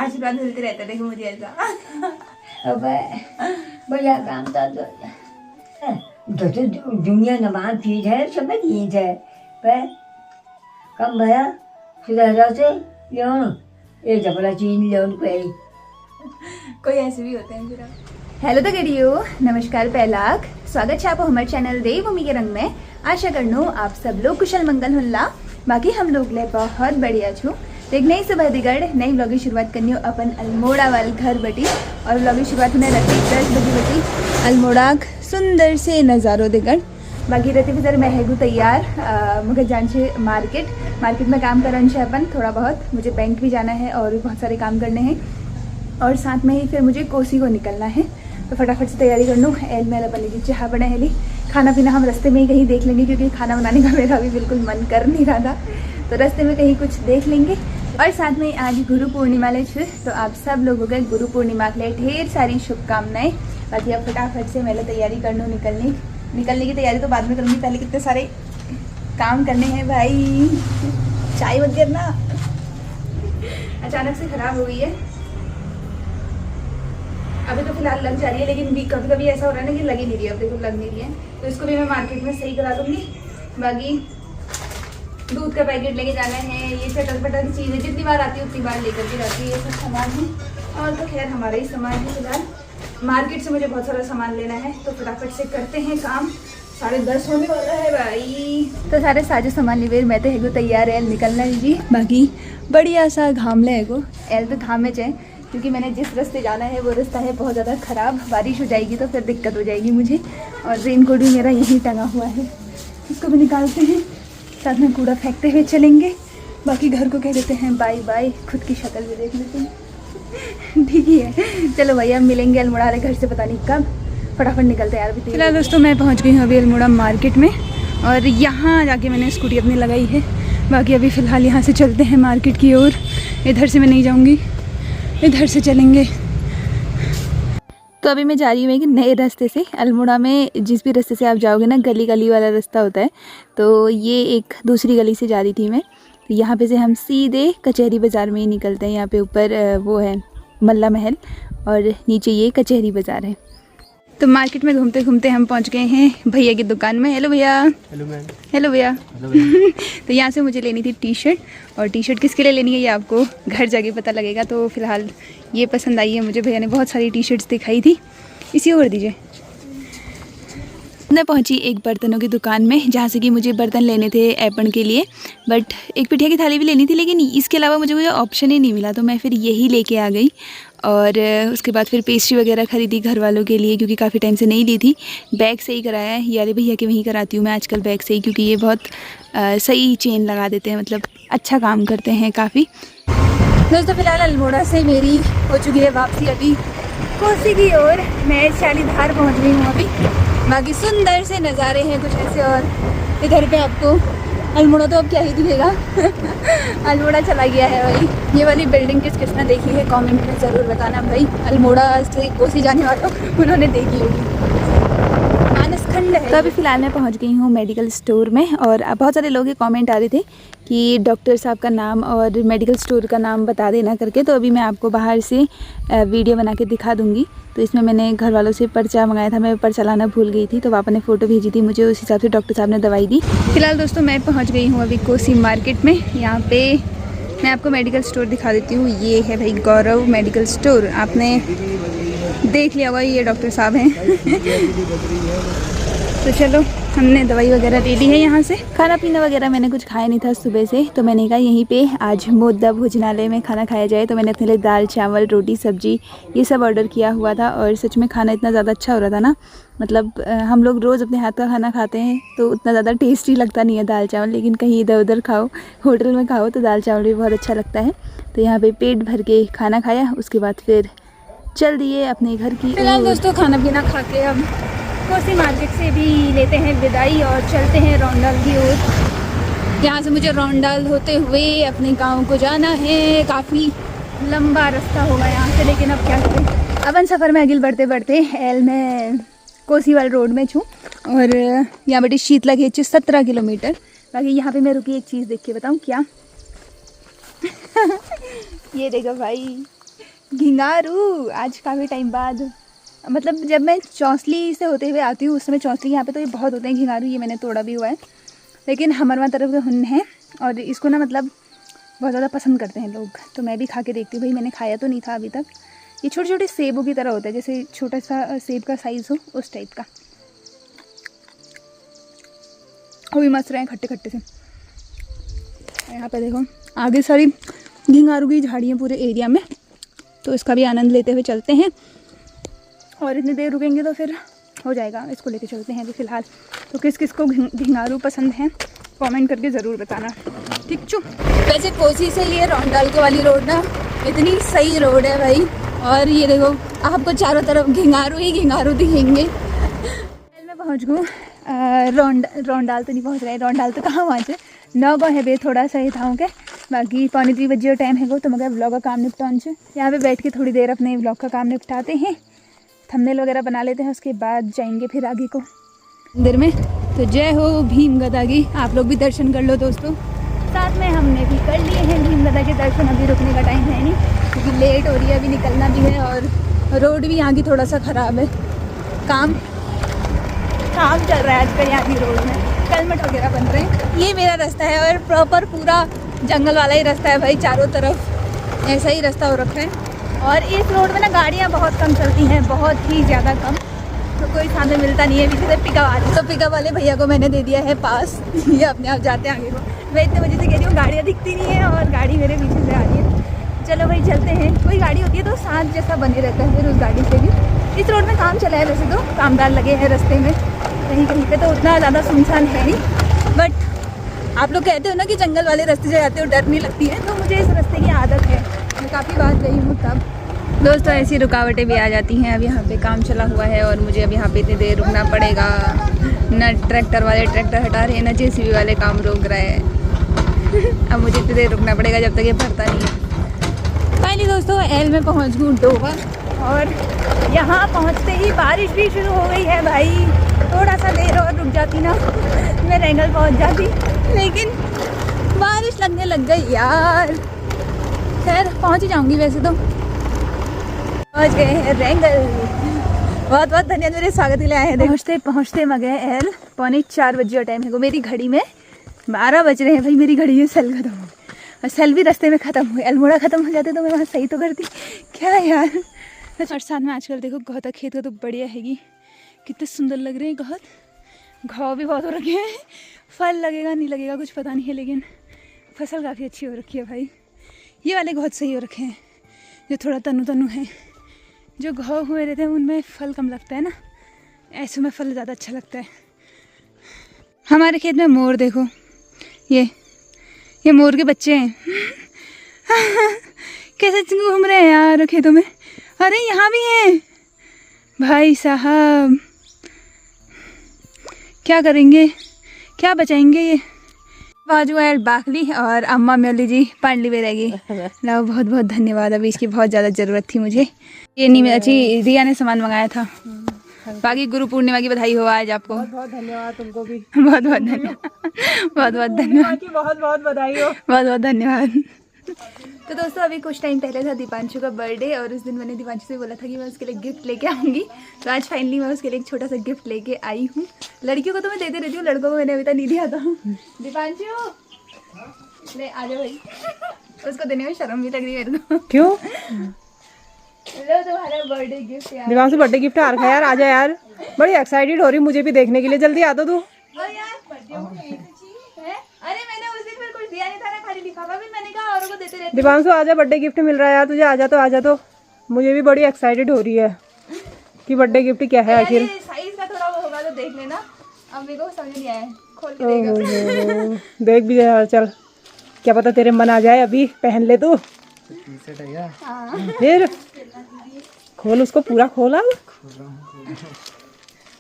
आशीर्वाद मिलते रहता है, देखो मुझे ऐसा। अब बढ़िया काम तो दुनिया नमाज चीज है, सब चीज है, पर कम भया सुधारा से ये चपला चीन ले उनको कोई ऐसे भी होते हैं फिर। हेलो तो करियो, नमस्कार पहलाक, स्वागत है आपको हमारे चैनल देवभूमि के रंग में। आशा करनू आप सब लोग कुशल मंगल हुल्ला। बाकी हम लोग ले बहुत बढ़िया छू। तो एक नई सुबह दिगड़ नई व्लॉग की शुरुआत करनी हो अपन अल्मोड़ा वाल घर बटी, और व्लॉग की शुरुआत होने रहती 10 बजे बटी अल्मोड़ा सुंदर से नज़ारों दिगड़। बाकी रहते भी सर मैं हैगू तैयार, मुझे जान से मार्केट में काम करन से अपन थोड़ा बहुत, मुझे बैंक भी जाना है और बहुत सारे काम करने हैं, और साथ में ही फिर मुझे कोसी को निकलना है। तो फटाफट से तैयारी कर लूँ। एल मेला बनी की चाह बना है ली, खाना पीना हम रास्ते में ही कहीं देख लेंगे, क्योंकि खाना बनाने का मेरा अभी बिल्कुल मन कर नहीं रहा था, तो रास्ते में कहीं कुछ देख लेंगे। और साथ में आज गुरु पूर्णिमा ले छे, तो आप सब लोगों के गुरु पूर्णिमा के लिए ढेर सारी शुभकामनाएं। बाकी अब फटाफट से मेला तैयारी कर लूँ, निकलने की तैयारी तो बाद में करूँगी, पहले कितने सारे काम करने हैं भाई। चाय वगैरह ना अचानक से ख़राब हो गई है, अभी तो फिलहाल लग जा रही है, लेकिन कभी कभी ऐसा हो रहा है ना कि लग ही नहीं रही है। अब देखो लग नहीं रही है, तो इसको भी मैं मार्केट में सही करा दूँगी। बाकी दूध का पैकेट लेके जाना है, ये चटर पटर की चीज़ें जितनी बार आती है उतनी बार लेकर के जाती है, ये सब सामान है। और तो खैर हमारा ही सामान है फिलहाल। मार्केट से मुझे बहुत सारा सामान लेना है, तो फटाफट से करते हैं काम। 10:30 होने वाला है भाई। तो सारे साजो सामान लिए मैं तो हैगो तैयार है निकलना है जी। बाकी बढ़िया सा घाम ले हैगो, एल तो घाम में जाए, क्योंकि मैंने जिस रास्ते जाना है वो रास्ता है बहुत ज़्यादा ख़राब, बारिश हो जाएगी तो फिर दिक्कत हो जाएगी मुझे। और रेन कोट भी मेरा यहीं टंगा हुआ है, इसको भी निकालते हैं, साथ में कूड़ा फेंकते हुए चलेंगे। बाकी घर को कह देते हैं बाय बाय, खुद की शक्ल भी देख लेते हैं। ठीक ही है, चलो भैया मिलेंगे अल्मोड़ा वाले घर से, पता नहीं कब। फटाफट निकलते हैं यार। अभी फिलहाल दोस्तों मैं पहुंच गई हूँ अभी अल्मोड़ा मार्केट में, और यहाँ जाके मैंने स्कूटी अपनी लगाई है। बाकी अभी फ़िलहाल यहाँ से चलते हैं मार्केट की ओर। इधर से मैं नहीं जाऊँगी, इधर से चलेंगे। तो अभी मैं जा रही हूँ एक नए रास्ते से। अल्मोड़ा में जिस भी रास्ते से आप जाओगे ना, गली गली वाला रास्ता होता है, तो ये एक दूसरी गली से जा रही थी मैं। तो यहाँ पे से हम सीधे कचहरी बाज़ार में ही निकलते हैं। यहाँ पे ऊपर वो है मल्ला महल, और नीचे ये कचहरी बाज़ार है। तो मार्केट में घूमते घूमते हम पहुँच गए हैं भैया की दुकान में। हेलो भैया। Hello ma'am. हेलो भैया। तो यहाँ से मुझे लेनी थी टी शर्ट, और टी शर्ट किसके लिए लेनी है ये आपको घर जाके पता लगेगा। तो फिलहाल ये पसंद आई है मुझे, भैया ने बहुत सारी टी शर्ट्स दिखाई थी, इसी को कर दीजिए। मैं पहुंची एक बर्तनों की दुकान में, जहाँ से कि मुझे बर्तन लेने थे ऐपन के लिए, बट एक पिठिया की थाली भी लेनी थी, लेकिन इसके अलावा मुझे कोई ऑप्शन ही नहीं मिला, तो मैं फिर यही लेके आ गई। और उसके बाद फिर पेस्ट्री वगैरह ख़रीदी घर वालों के लिए, क्योंकि काफ़ी टाइम से नहीं ली थी। बैग से ही कराया है, यारे भैया के वहीं कराती हूँ मैं आजकल बैग से ही, क्योंकि ये बहुत सही चेन लगा देते हैं, मतलब अच्छा काम करते हैं काफ़ी। दोस्तों फिलहाल अल्मोड़ा से मेरी हो चुकी है वापसी अभी कोसी की ओर। मैं शालीधार पहुँच गई हूँ अभी। बाकी सुंदर से नज़ारे हैं कुछ ऐसे, और इधर पे आपको अल्मोड़ा तो अब क्या ही दिखेगा। अल्मोड़ा चला गया है भाई। ये वाली बिल्डिंग किसने देखी है कमेंट में ज़रूर बताना भाई। अल्मोड़ा से कोसी जाने वालों उन्होंने देखी होगी, मानसखंड है। तो अभी फ़िलहाल मैं पहुंच गई हूँ मेडिकल स्टोर में, और बहुत सारे लोग कमेंट आ रहे थे कि डॉक्टर साहब का नाम और मेडिकल स्टोर का नाम बता देना करके। तो अभी मैं आपको बाहर से वीडियो बना के दिखा दूँगी। तो इसमें मैंने घर वालों से पर्चा मंगाया था, मैं पर्चा लाना भूल गई थी, तो पापा ने फ़ोटो भेजी थी मुझे, उस हिसाब से डॉक्टर साहब ने दवाई दी। फिलहाल दोस्तों मैं पहुंच गई हूं अभी कोसी मार्केट में। यहाँ पे मैं आपको मेडिकल स्टोर दिखा देती हूँ। ये है भाई गौरव मेडिकल स्टोर, आपने देख लिया होगा, ये डॉक्टर साहब हैं। तो चलो हमने दवाई वगैरह ले ली है यहाँ से। खाना पीना वगैरह मैंने कुछ खाया नहीं था सुबह से, तो मैंने कहा यहीं पे आज मोद्दा भोजनालय में खाना खाया जाए। तो मैंने अपने लिए दाल चावल रोटी सब्जी ये सब ऑर्डर किया हुआ था, और सच में खाना इतना ज़्यादा अच्छा हो रहा था ना, मतलब हम लोग रोज़ अपने हाथ का खाना खाते हैं तो उतना ज़्यादा टेस्टी लगता नहीं है दाल चावल, लेकिन कहीं इधर उधर खाओ, होटल में खाओ, तो दाल चावल भी बहुत अच्छा लगता है। तो यहाँ पर पेट भर के खाना खाया, उसके बाद फिर चल दिए अपने घर की। फिलहाल दोस्तों खाना पीना खा के अब कोसी मार्केट से भी लेते हैं विदाई, और चलते हैं रौंडाल की ओर। यहाँ से मुझे रौंडाल होते हुए अपने गांव को जाना है। काफ़ी लंबा रास्ता होगा यहाँ से, लेकिन अब क्या करें। अपन सफ़र में आगे बढ़ते बढ़ते एल में कोसीवाल रोड में छूँ, और यहाँ बड़ी शीतला घेच 17 किलोमीटर। बाकी यहाँ पे मैं रुकी एक चीज़ देख के बताऊँ क्या। ये देखो भाई, घिंगारू आज काफ़ी टाइम बाद, मतलब जब मैं चौंसली से होते हुए आती हूँ उस समय चौंसली यहाँ पे तो ये बहुत होते हैं घिंगारू, ये मैंने तोड़ा भी हुआ है। लेकिन हमारे तरफ के हुन हैं और इसको ना मतलब बहुत ज़्यादा पसंद करते हैं लोग, तो मैं भी खा के देखती हूँ। भाई मैंने खाया तो नहीं था अभी तक। ये छोटे छोटे सेबों की तरह होता है, जैसे छोटा सा सेब का साइज़ हो उस टाइप का। वो भी मस्त रहे हैं खट्टे खट्टे से। यहाँ पे देखो आगे सारी घिंगारू की झाड़ियाँ पूरे एरिया में, तो इसका भी आनंद लेते हुए चलते हैं। और इतनी देर रुकेंगे तो फिर हो जाएगा, इसको लेके चलते हैं अभी फ़िलहाल। तो किस किस को घिंगारू पसंद है कमेंट करके ज़रूर बताना, ठीक चु। वैसे कोसी से ये रौंडाल वाली रोड ना इतनी सही रोड है भाई। और ये देखो आपको चारों तरफ घिंगारू ही घिंगारू दिखेंगे। मैं पहुँच गई रौंडाल तो नहीं पहुँच रहे, रौंडाल तो कहाँ पहुँचे, 9 गाँव है बे, थोड़ा सा ही था के बाकी 2:45 बजे टाइम है गो, तो मगर ब्लॉग का काम निपटान से यहाँ पे बैठ के थोड़ी देर अपने ब्लॉग का काम निपटाते हैं, थंबनेल वगैरह बना लेते हैं, उसके बाद जाएंगे फिर आगे को मंदिर में। तो जय हो भीम गदा की, आप लोग भी दर्शन कर लो दोस्तों। साथ में हमने भी कर लिए हैं भीम गदा के दर्शन। अभी रुकने का टाइम है नहीं क्योंकि लेट हो रही है, अभी निकलना भी है और रोड भी यहाँ की थोड़ा सा ख़राब है। काम चल रहा है आजकल यहाँ की रोड में, कलमट वगैरह बन रहे हैं। ये मेरा रास्ता है और प्रॉपर पूरा जंगल वाला ही रास्ता है भाई, चारों तरफ ऐसा ही रास्ता हो रखा है। और इस रोड में ना गाड़ियाँ बहुत कम चलती हैं, बहुत ही ज़्यादा कम, तो कोई सामने मिलता नहीं है। पीछे से पिकअप आ रही, तो पिकअप वाले भैया को मैंने दे दिया है पास, ये अपने आप जाते हैं आगे को। मैं इतने बजे से कह रही हूँ गाड़ियाँ दिखती नहीं है और गाड़ी मेरे पीछे से आ रही है। चलो भाई चलते हैं। कोई गाड़ी होती है तो साथ जैसा बने रहता है फिर उस गाड़ी से भी। इस रोड में काम चला है वैसे तो, कामदार लगे हैं रास्ते में, कहीं कहीं पे तो उतना ज़्यादा सुनसान है नहीं। बट आप लोग कहते हो ना कि जंगल वाले रास्ते से जाते हो डर नहीं लगती है, तो मुझे इस रास्ते की आदत है, मैं काफ़ी बार गई हूँ तब। दोस्तों ऐसी रुकावटें भी आ जाती हैं। अब यहाँ पे काम चला हुआ है और मुझे अब यहाँ पे इतनी देर रुकना पड़ेगा। न ट्रैक्टर वाले ट्रैक्टर हटा रहे हैं, न जेसीबी वाले काम रोक रहे हैं। अब मुझे इतनी देर रुकना पड़ेगा जब तक ये भरता नहीं है। फाइनली दोस्तों एल में पहुँच गई डोवा, और यहाँ पहुँचते ही बारिश भी शुरू हो गई है भाई। थोड़ा सा देर और रुक जाती ना मैं रेंगल पहुँच जाती, लेकिन बारिश लगने लग गई यार। खैर पहुँच ही जाऊँगी वैसे तो। पहुँच गए हैं रेंगल, बहुत बहुत धन्यवाद मेरे स्वागत के लिए आए हैं। पहुँचते पहुँचते मगे एल 3:45 बजे का टाइम है, मेरी घड़ी में 12 बज रहे हैं भाई। मेरी घड़ी में सेल खत्म हो गई और सेल भी रास्ते में ख़त्म हुए। अल्मोड़ा ख़त्म हो जाते तो मैं वहाँ सही तो करती क्या यार। और साथ में आजकल देखो गौता खेत का तो बढ़िया हैगी, कितने सुंदर लग रहे हैं। घाव भी बहुत हो रखे हैं, फल लगेगा नहीं लगेगा कुछ पता नहीं है, लेकिन फसल काफ़ी अच्छी हो रखी है भाई। ये वाले बहुत सही हो रखे हैं, जो थोड़ा तनु तनु है। जो घाव हुए रहते हैं उनमें फल कम लगता है ना, ऐसे में फल ज़्यादा अच्छा लगता है। हमारे खेत में मोर देखो, ये मोर के बच्चे हैं। कैसे घूम रहे हैं यार खेतों में। अरे यहाँ भी हैं भाई साहब, क्या करेंगे, क्या बचाएंगे ये। बाजू है बाखली और अम्मा मेली जी पांडली में रहेगी। ना बहुत बहुत धन्यवाद, अभी इसकी बहुत ज़्यादा ज़रूरत थी मुझे। ये नहीं अच्छी रिया ने सामान मंगाया था। बाकी गुरु पूर्णिमा की बधाई हो आज आपको। बहुत बहुत धन्यवाद तुमको भी। बहुत बहुत धन्यवाद, बहुत बहुत धन्यवाद, बहुत बहुत बधाई हो। बहुत बहुत धन्यवाद। तो दोस्तों अभी कुछ टाइम पहले था दीपांशु का बर्थडे, और उस दिन मैंने दीपांशु से बोला था कि मैं उसके लिए गिफ्ट लेके आऊँगी। तो आज फाइनली मैं उसके लिए एक छोटा सा गिफ्ट लेके आई हूँ। लड़कियों को तो मैं देते रहती हूँ, लड़कों को मैंने अभी तक नहीं दिया था। दीपांशु ले आ जाओ भाई, उसको देने में शर्म भी लग रही है मेरे को। क्यों? लो तुम्हारा बर्थडे गिफ्ट यार। दिवांशु बर्थडे गिफ्ट आ रखा है यार, आजा यार, बड़ी एक्साइटेड हो रही मुझे भी देखने के लिए। जल्दी आ दो तू। अरे मैंने उस दिन फिर कुछ दिया नहीं था ना, खाली लिफाफा भी मैंने कहा औरों को देते रहते। दिवांशु आजा, बर्थडे गिफ्ट मिल रहा है यार तुझे, आजा तो। मुझे भी बड़ी एक्साइटेड हो रही है कि बर्थडे गिफ्ट क्या है आखिर। साइज का थोड़ा वो होगा तो देख लेना, अब मेरे को समझ नहीं आया, खोल के देगा। देख भी यार, चल क्या पता तेरे मन आ जाए, अभी पहन ले तू। फिर खोल उसको, पूरा खोला।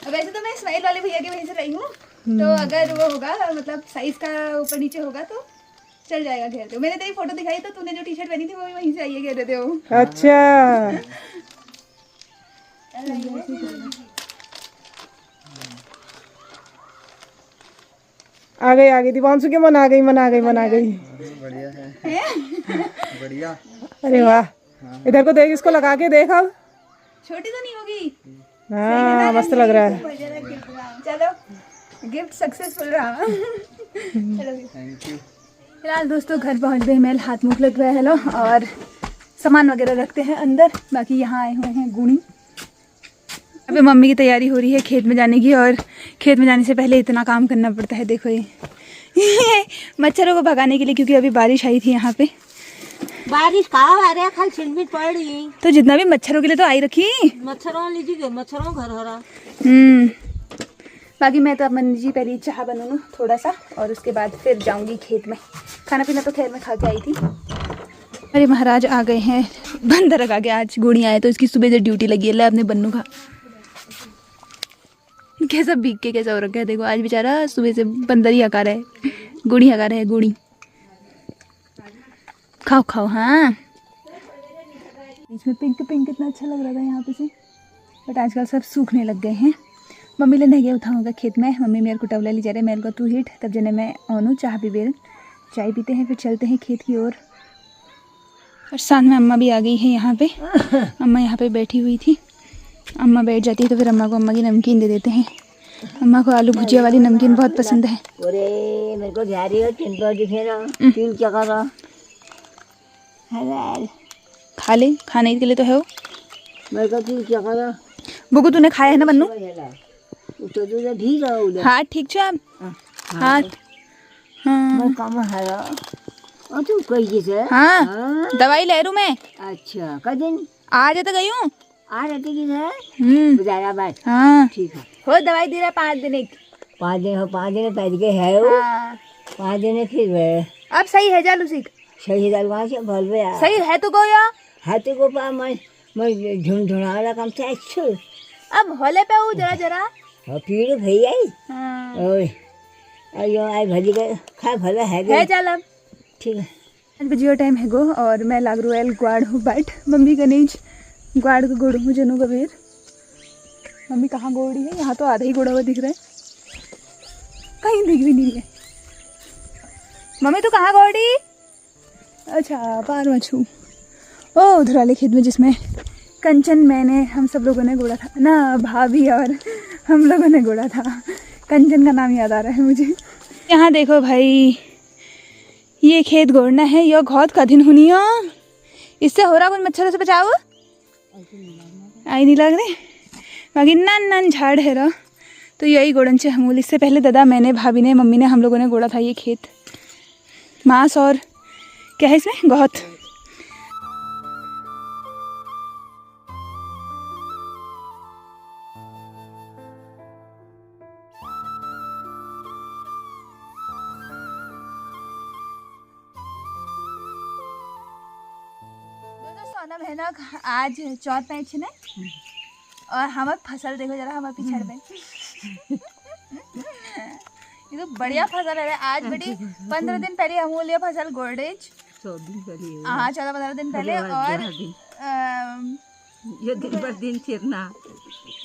वैसे तो मैं स्माइल वाले भैया के वहीं से लाई हूँ, तो अगर वो होगा मतलब साइज का ऊपर नीचे होगा तो चल जाएगा कह रहे हो। मैंने तेरी फोटो दिखाई तो तूने जो टी शर्ट पहनी थी वो भी वहीं से आई है कह रहे थे वो। अच्छा आ गई दिवांशु के मन आ गई। बढ़िया है बढ़िया। अरे वाह, इधर को देख, इसको लगा के देख अब। छोटी तो नहीं होगी? हाँ मस्त लग रहा है। चलो गिफ्ट सक्सेसफुल रहा। Thank you. फिलहाल दोस्तों घर पहुंच गए, मेल हाथ मुँह लग रहा है। हेलो, और सामान वगैरह रखते हैं अंदर। बाकी यहाँ आए हुए हैं गुणी। अभी मम्मी की तैयारी हो रही है खेत में जाने की, और खेत में जाने से पहले इतना काम करना पड़ता है। देखो ये मच्छरों को भगाने के लिए, क्योंकि अभी बारिश आई थी यहाँ पे। बारिश कहाँ आ रहा है, खाली छिड़मिट पड़ रही। तो जितना भी मच्छरों के लिए तो आई रखी। मच्छरों लीजिए, मच्छरों घर हरा। बाकी मैं तो अब मन जी पहले चाह बनूँ थोड़ा सा, और उसके बाद फिर जाऊंगी खेत में। खाना पीना तो खैर में खा के आई थी। अरे महाराज आ गए हैं, बंदर लगा के। आज गुड़ी आए तो इसकी सुबह से ड्यूटी लगी है। ले अपने बन्नू खा, कैसा भीग के कैसा हो रखा है। देखो आज बेचारा सुबह से बंदर ही हका रहा है, गुड़ी हका रहा है। गुड़ी खाओ खाओ। हाँ इसमें पिंक पिंक कितना अच्छा लग रहा था यहाँ पे से, बट आजकल सब सूखने लग गए हैं। मम्मी ले नहीं गया उठाऊँगा खेत में। मम्मी मेरे को टवला ले जा रहे, मेरे को तू हिट, तब जने मैं ओनू चाह पी बेर चाय पीते हैं, फिर चलते हैं खेत की ओर। और साथ में अम्मा भी आ गई है यहाँ पे। अम्मा यहाँ पे बैठी हुई थी। अम्मा बैठ जाती है तो फिर अम्मा को अम्मा की नमकीन दे देते हैं। अम्मा को आलू भुजिया वाली नमकीन बहुत पसंद है। अरे मेरे को जा रही हो, चिन पर दिखे ना, तिल क्या कर रहा है? खा ले, खाने के लिए तो है वो। मेरे को तिल क्या कर रहा? बुगु तूने खाया है ना बन्नू? तो तुझे भी रहा हाँ ठीक छो आप। हाँ हाँ मैं कम है और तू कही किसे? हाँ दवाई ले रू मैं। अच्छा का दिन आ जाता गई हूँ। आ रहती किसे? गुजारा बात। हाँ ठीक है, हो दवाई दे रहा 5 दिन एक। 5 दिन हो, 5 दिन पैद के है वो। हाँ 5 दिन फिर वे अब सही है जालू सीख। सही दाल वहाँ से भल में यार सही है तो गो या हाथी को पा मैं झुंझुना वाला काम से अच्छे अब होले पे हूँ जरा जरा। और पीड़ भैया हाँ ओए अयो आई भजी के खा भला है है चल अब। ठीक है। 5 बजे का टाइम है गो, और मैं लाग रोयल ग्वाड़ हूँ बैठ। मम्मी का नीच ग्वाड़ को गोड़ हूँ जनू का बेर। मम्मी कहाँ गोड़ी है? यहाँ तो आधा ही गोड़ा हुआ दिख रहा है, कहीं दिख भी नहीं है। मम्मी तो कहाँ गोड़ी? अच्छा पार मछू ओ उधर वाले खेत में जिसमें कंचन मैंने हम सब लोगों ने गोड़ा था ना, भाभी और हम लोगों ने गोड़ा था। कंचन का नाम याद आ रहा है मुझे। यहाँ देखो भाई, ये खेत गोड़ना है, यह बहुत कठिन हुनी हो। इससे हो रहा कुछ मच्छरों से बचाओ। आई नहीं लग रही। बाकी नन नन झाड़ है रहा, तो यही गोड़न से हमूल। इससे पहले दादा, मैंने, भाभी ने, मम्मी ने, हम लोगों ने गोड़ा था ये खेत। मांस और क्या है इसमें, बहुत। सोनम है ना, आज चौथ पैच है और हमार फसल देखो जरा, हमारे पिछड़ में ये तो बढ़िया फसल है। आज बेटी 15 दिन पहले हम लिया फसल गोल्डेज। 14 दिन पहले। हाँ 14-15 दिन पहले। और ये दिन पर दिन फिरना,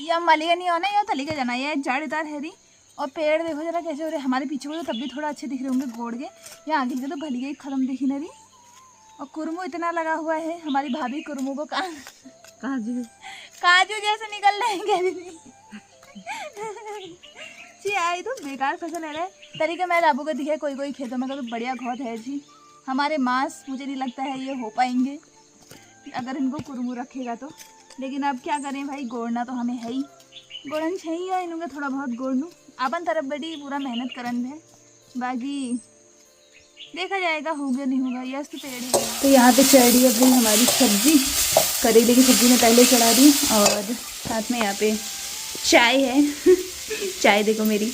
ये मलिया नहीं होना, ये थली का जाना, ये जड़दार है री। और पेड़ देखो जरा कैसे हो रहे हमारे पीछे को, तो तब भी थोड़ा अच्छे दिख रहे होंगे गोड़ के। यहाँ आगे के तो भली गई खत्म दिखी ना रही। और कुरमू इतना लगा हुआ है, हमारी भाभी कुरमू को काजू काजू जैसे निकल रहे हैं कह रही जी। आई तो बेकार फसल है रे तरीके। मैं लाबू को दिखे कोई कोई खेतों में का तो बढ़िया घोत है जी। हमारे मांस मुझे नहीं लगता है ये हो पाएंगे अगर इनको कुरमू रखेगा तो। लेकिन अब क्या करें भाई, गोड़ना तो हमें है ही, गोड़न चाहिए है इनका थोड़ा बहुत गोड़नू। अपन तरफ बड़ी पूरा मेहनत करन है, बाकी देखा जाएगा होगा नहीं होगा। यस तो पेड़ है। तो यहाँ पे चढ़ रही है भाई हमारी सब्जी, करेले की सब्जी में पहले चढ़ा दी, और साथ में यहाँ पे चाय है चाय देखो मेरी।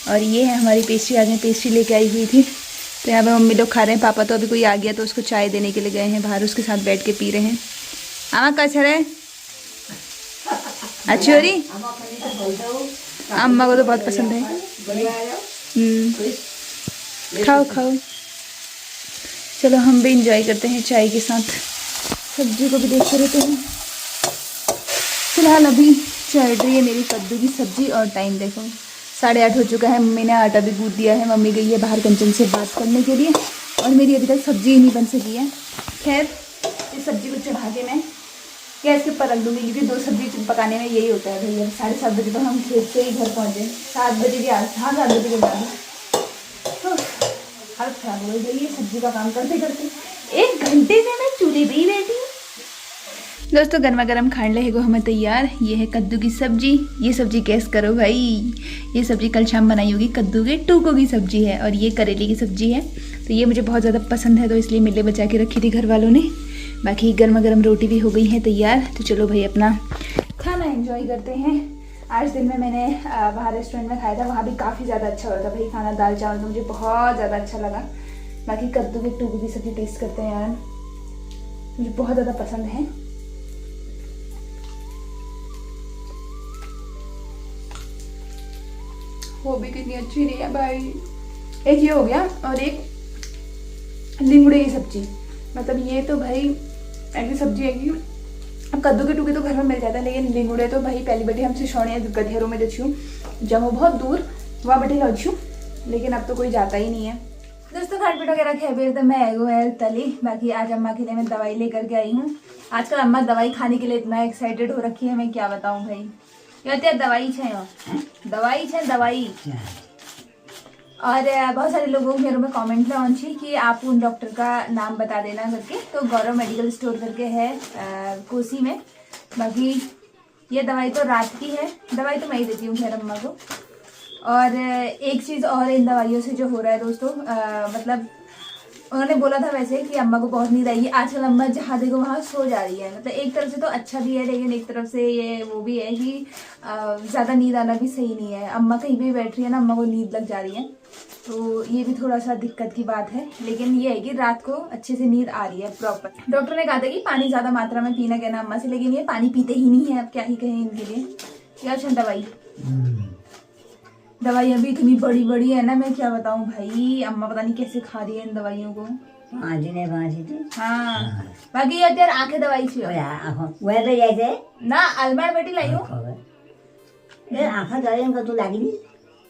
और ये है हमारी पेस्ट्री, आज मैं पेस्ट्री लेके आई हुई थी। तो यहाँ पे मम्मी लोग खा रहे हैं, पापा तो अभी कोई आ गया तो उसको चाय देने के लिए गए हैं बाहर, उसके साथ बैठ के पी रहे हैं। आमा का अच्छा है अच्छी हो रही, अम्मा को तो बहुत पसंद है। खाओ खाओ, चलो हम भी इंजॉय करते हैं चाय के साथ। सब्जी को भी देखते रहते हैं। फिलहाल अभी चल रही है मेरी कद्दू की सब्जी, और टाइम देखो 8:30 हो चुका है। मम्मी ने आटा भी गूंथ दिया है, मम्मी गई है बाहर कंचन से बात करने के लिए, और मेरी अभी तक सब्जी ही नहीं बन सकी है। खैर इस सब्जी को चढ़ा के मैं गैस के ऊपर रख दूँगी, क्योंकि 2 सब्जी पकाने में यही होता है भैया। 7:30 बजे तो हम खेत से ही घर पहुँचे, 7 बजे की आज, हाँ 7 बजे के बाद हालत खराब हो गई है सब्जी का काम करते करते। 1 घंटे से मैं चूल्हे पे ही बैठी हूँ। दोस्तों गर्मा गर्म खाने रहेगो हमें तैयार। ये है कद्दू की सब्जी। ये सब्जी कैस करो भाई, ये सब्जी कल शाम बनाई होगी, कद्दू के टूकों की सब्जी है, और ये करेले की सब्जी है। तो ये मुझे बहुत ज़्यादा पसंद है, तो इसलिए मिले बचा के रखी थी घर वालों ने। बाकी गर्मा गर्म रोटी भी हो गई है तैयार। तो चलो भाई अपना खाना एंजॉय करते हैं। आज दिन में मैंने बाहर रेस्टोरेंट में खाया था, वहाँ भी काफ़ी ज़्यादा अच्छा हो रहा था भाई खाना। दाल चावल तो मुझे बहुत ज़्यादा अच्छा लगा। बाकी कद्दू के टूकों की सब्जी टेस्ट करते हैं यार, मुझे बहुत ज़्यादा पसंद है। वो भी कितनी अच्छी नहीं है भाई। एक ये हो गया, और एक लिंगड़े की सब्जी। मतलब ये तो भाई ऐसी सब्जी है कि अब कद्दू के टुके तो घर में मिल जाता है, लेकिन लिंगड़े तो भाई पहली बटी हमसे छोड़े गधेरों में दछू जब बहुत दूर वहाँ बटी लछू, लेकिन अब तो कोई जाता ही नहीं है। दोस्तों खाट पीट वगैरह खे फिर तो मैं एगो है तली। बाकी आज अम्मा के लिए मैं दवाई लेकर के आई हूँ। आजकल अम्मा दवाई खाने के लिए इतना एक्साइटेड हो रखी है, मैं क्या बताऊँ भाई। दवाई दवाई। और बहुत सारे लोगों के मेरे में कमेंट में छी कि आप उन डॉक्टर का नाम बता देना करके। तो गौरव मेडिकल स्टोर करके है कोसी में। बाकी ये दवाई तो रात की है, दवाई तो मैं ही देती हूँ खैर अम्मा को। और एक चीज़ और इन दवाइयों से जो हो रहा है दोस्तों, मतलब उन्होंने बोला था वैसे कि अम्मा को बहुत नींद आई है। आजकल अम्मा जहाँ देखो वहाँ सो जा रही है। मतलब एक तरफ से तो अच्छा भी है, लेकिन एक तरफ से ये वो भी है कि ज़्यादा नींद आना भी सही नहीं है। अम्मा कहीं भी बैठ रही है ना, अम्मा को नींद लग जा रही है, तो ये भी थोड़ा सा दिक्कत की बात है। लेकिन ये है कि रात को अच्छे से नींद आ रही है प्रॉपर। डॉक्टर ने कहा था कि पानी ज़्यादा मात्रा में पीना कहना अम्मा से, लेकिन ये पानी पीते ही नहीं है। अब क्या ही कहें इनके लिए। क्या अच्छा दवाई अभी इतनी बड़ी बड़ी है ना, मैं क्या बताऊं भाई। अम्मा पता नहीं कैसे खा रही है इन दवाइयों को। हाँ बाकी यार आंखें दवाई छे ना अलमार बेटी लाई हूँ।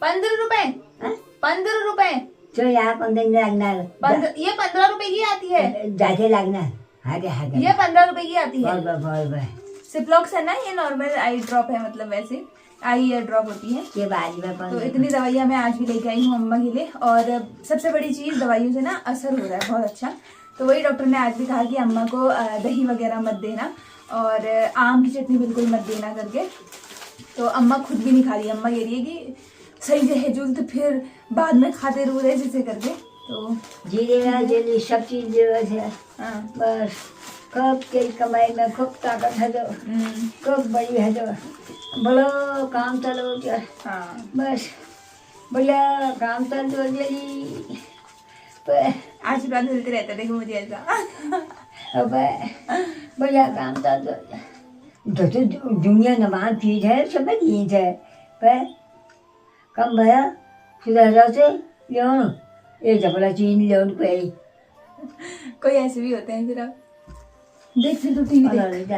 15 रुपए 15 रुपए ये 15 रुपए की आती है। ये 15 रुपए की आती है। सिप्लॉक्स है ना, ये नॉर्मल आई ड्रॉप है, मतलब वैसे आई ईयर ड्रॉप होती है ये बाजी में। तो इतनी दवाइयाँ मैं आज भी लेके आई हूँ अम्मा के लिए। और सबसे बड़ी चीज़ दवाइयों से ना असर हो रहा है बहुत अच्छा। तो वही डॉक्टर ने आज भी कहा कि अम्मा को दही वगैरह मत देना, और आम की चटनी बिल्कुल मत देना करके। तो अम्मा खुद भी नहीं खा रही। अम्मा कह रही है कि सही है जो तो फिर बाद में खाते रो रहे जैसे करके। तो जीरे सब चीज बस कब के कमाई में खूब ताकत है, जो कब बड़ी है, जो बड़ो काम चलो। हाँ बस बढ़िया काम चलो जल्दी। आशीर्वाद मिलते रहता है, देखो मुझे ऐसा। अब बढ़िया काम चलो। जो दुनिया नवान चीज है, सब चीज है पर कम भया सुधार से लियोन एक जबड़ा चीज लियोन पे। कोई ऐसे भी होते हैं। फिर अब देख फिर तो टीवी देख।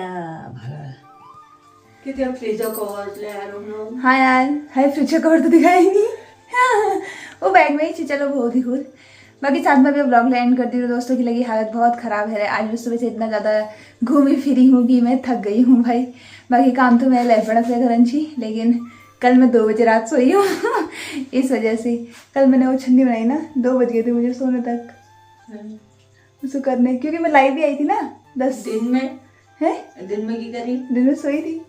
हाँ यार है फ्रिज का कवर तो दिखाई नहीं। वो बैग में ही। चलो बहुत ही खुद। बाकी साथ में भी ब्लॉग एंड करती हूँ। दोस्तों की लगी हालत बहुत ख़राब है। आज मैं सुबह से इतना ज़्यादा घूमी फिरी हूँ कि मैं थक गई हूँ भाई। बाकी काम तो मैं लेफड़ा से करंची, लेकिन कल मैं 2 बजे रात सोई हूँ। इस वजह से कल मैंने वो छन्नी बनाई ना, 2 बज गए थे मुझे सोने तक उसको करने, क्योंकि मैं लाइव भी आई थी ना 10 दिन में है। दिन में की करी दिन में सोई थी।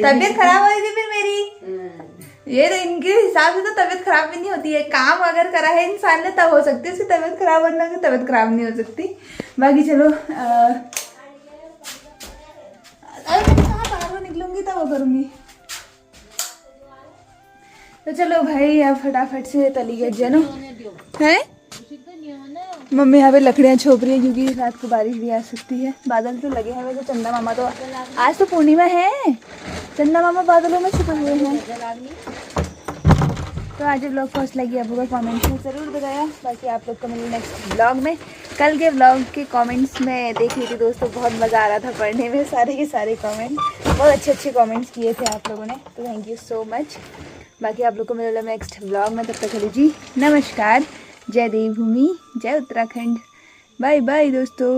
तबीयत खराब हो रही थी फिर मेरी। ये तो इनके हिसाब से तो तबीयत खराब भी नहीं होती है। काम अगर करा है इंसान ने तब हो सकती है उसकी तबीयत खराब, वरना की तबीयत खराब नहीं हो सकती। बाकी चलो बाहर निकलूंगी तब वो करूंगी। तो चलो भाई अब फटाफट से तली गए जनो है। मम्मी यहाँ पे लकड़ियाँ छोप रही है, क्योंकि रात को बारिश भी आ सकती है। बादल तो लगे हैं वैसे। चंदा मामा तो आज तो पूर्णिमा है, चंदा मामा बादलों में छुपे हुए हैं। तो आज ब्लॉग फर्स्ट लगी आपको कमेंट्स में ज़रूर बताया। बाकी आप लोग को मिले नेक्स्ट ब्लॉग में। कल के ब्लॉग के कमेंट्स में देख रही थी दोस्तों, बहुत मज़ा आ रहा था पढ़ने में। सारे के सारे कमेंट बहुत अच्छे अच्छे कमेंट्स किए थे आप लोगों ने, तो थैंक यू सो मच। बाकी आप लोग को मिले नेक्स्ट ब्लॉग में। तब तक चलो जी नमस्कार। जय देवभूमि, जय उत्तराखंड। बाय बाय दोस्तों।